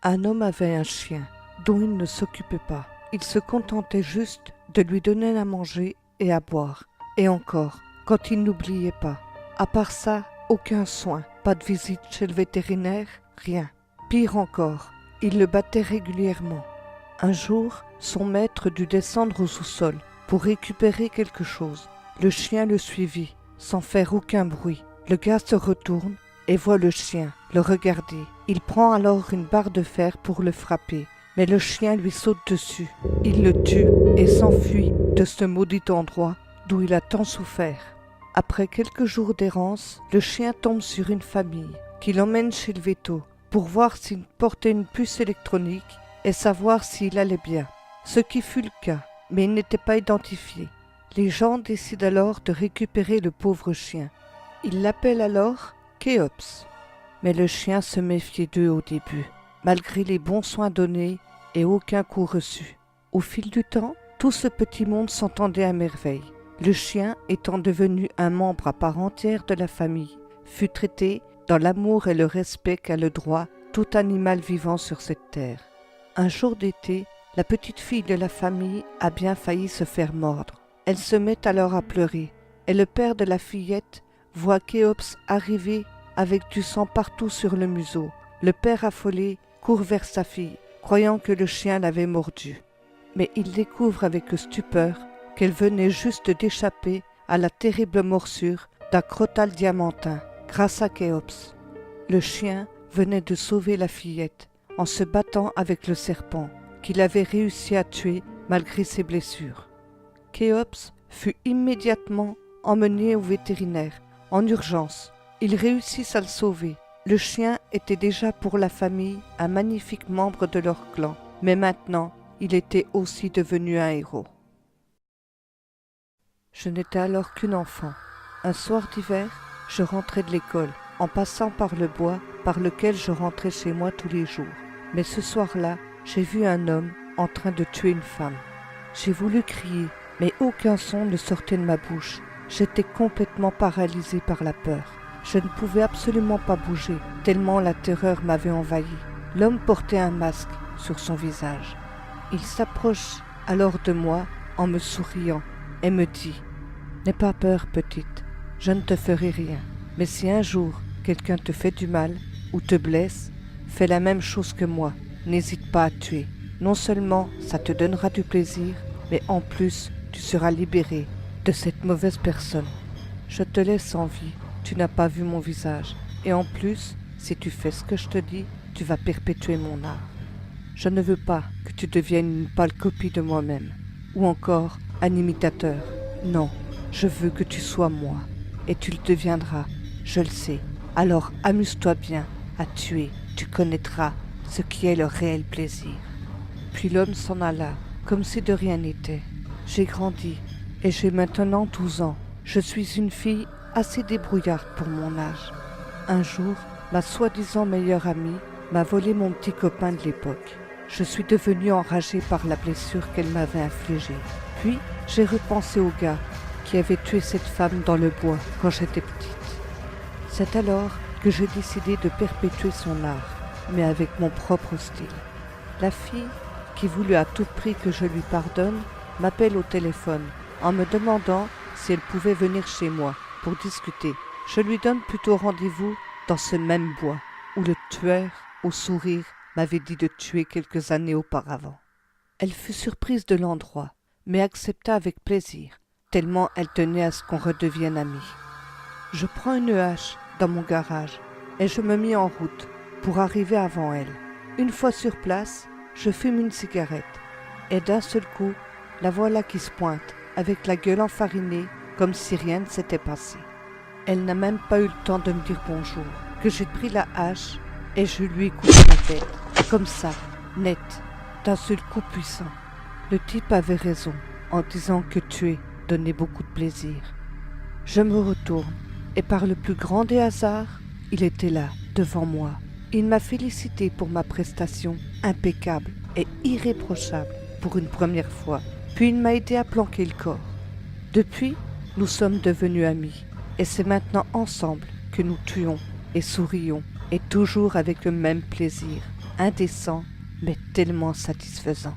Un homme avait un chien dont il ne s'occupait pas. Il se contentait juste de lui donner à manger et à boire. Et encore, quand il n'oubliait pas. À part ça, aucun soin, pas de visite chez le vétérinaire, rien. Pire encore, il le battait régulièrement. Un jour, son maître dut descendre au sous-sol pour récupérer quelque chose. Le chien le suivit, sans faire aucun bruit. Le gars se retourne et voit le chien le regarder. Il prend alors une barre de fer pour le frapper, mais le chien lui saute dessus. Il le tue et s'enfuit de ce maudit endroit d'où il a tant souffert. Après quelques jours d'errance, le chien tombe sur une famille qui l'emmène chez le véto pour voir s'il portait une puce électronique et savoir s'il allait bien. Ce qui fut le cas, mais il n'était pas identifié. Les gens décident alors de récupérer le pauvre chien. Ils l'appellent alors Khéops. Mais le chien se méfiait d'eux au début, malgré les bons soins donnés et aucun coup reçu. Au fil du temps, tout ce petit monde s'entendait à merveille. Le chien, étant devenu un membre à part entière de la famille, fut traité dans l'amour et le respect qu'a le droit tout animal vivant sur cette terre. Un jour d'été, la petite fille de la famille a bien failli se faire mordre. Elle se met alors à pleurer, et le père de la fillette voit Khéops arriver avec du sang partout sur le museau. Le père affolé court vers sa fille, croyant que le chien l'avait mordue. Mais il découvre avec stupeur qu'elle venait juste d'échapper à la terrible morsure d'un crotal diamantin, grâce à Khéops. Le chien venait de sauver la fillette en se battant avec le serpent qu'il avait réussi à tuer malgré ses blessures. Khéops fut immédiatement emmené au vétérinaire, en urgence. Ils réussissent à le sauver. Le chien était déjà pour la famille un magnifique membre de leur clan, mais maintenant, il était aussi devenu un héros. Je n'étais alors qu'une enfant. Un soir d'hiver, je rentrais de l'école, en passant par le bois par lequel je rentrais chez moi tous les jours. Mais ce soir-là, j'ai vu un homme en train de tuer une femme. J'ai voulu crier, mais aucun son ne sortait de ma bouche. J'étais complètement paralysée par la peur. Je ne pouvais absolument pas bouger, tellement la terreur m'avait envahi. L'homme portait un masque sur son visage. Il s'approche alors de moi en me souriant et me dit « N'aie pas peur, petite, je ne te ferai rien. Mais si un jour quelqu'un te fait du mal ou te blesse, fais la même chose que moi. N'hésite pas à tuer. Non seulement ça te donnera du plaisir, mais en plus tu seras libéré de cette mauvaise personne. Je te laisse en vie, tu n'as pas vu mon visage. Et en plus, si tu fais ce que je te dis, tu vas perpétuer mon art. Je ne veux pas que tu deviennes une pâle copie de moi-même, ou encore un imitateur. Non, je veux que tu sois moi, et tu le deviendras, je le sais. Alors amuse-toi bien à tuer, tu connaîtras ce qui est le réel plaisir. » Puis l'homme s'en alla, comme si de rien n'était. J'ai grandi, et j'ai maintenant 12 ans. Je suis une fille assez débrouillarde pour mon âge. Un jour, ma soi-disant meilleure amie m'a volé mon petit copain de l'époque. Je suis devenue enragée par la blessure qu'elle m'avait infligée. Puis, j'ai repensé au gars qui avait tué cette femme dans le bois quand j'étais petite. C'est alors que j'ai décidé de perpétuer son art, mais avec mon propre style. La fille, qui voulut à tout prix que je lui pardonne, m'appelle au téléphone en me demandant si elle pouvait venir chez moi pour discuter. Je lui donne plutôt rendez-vous dans ce même bois où le tueur au sourire m'avait dit de tuer quelques années auparavant. Elle fut surprise de l'endroit, mais accepta avec plaisir, tellement elle tenait à ce qu'on redevienne amis. Je prends une hache dans mon garage et je me mis en route pour arriver avant elle. Une fois sur place, je fume une cigarette et d'un seul coup, la voilà qui se pointe avec la gueule enfarinée comme si rien ne s'était passé. Elle n'a même pas eu le temps de me dire bonjour que j'ai pris la hache et je lui ai coupé la tête, comme ça, net, d'un seul coup puissant. Le type avait raison en disant que tuer donnait beaucoup de plaisir. Je me retourne et par le plus grand des hasards, il était là, devant moi. Il m'a félicité pour ma prestation impeccable et irréprochable pour une première fois. Puis il m'a aidé à planquer le corps. Depuis, nous sommes devenus amis et c'est maintenant ensemble que nous tuons et sourions et toujours avec le même plaisir, indécent, mais tellement satisfaisant.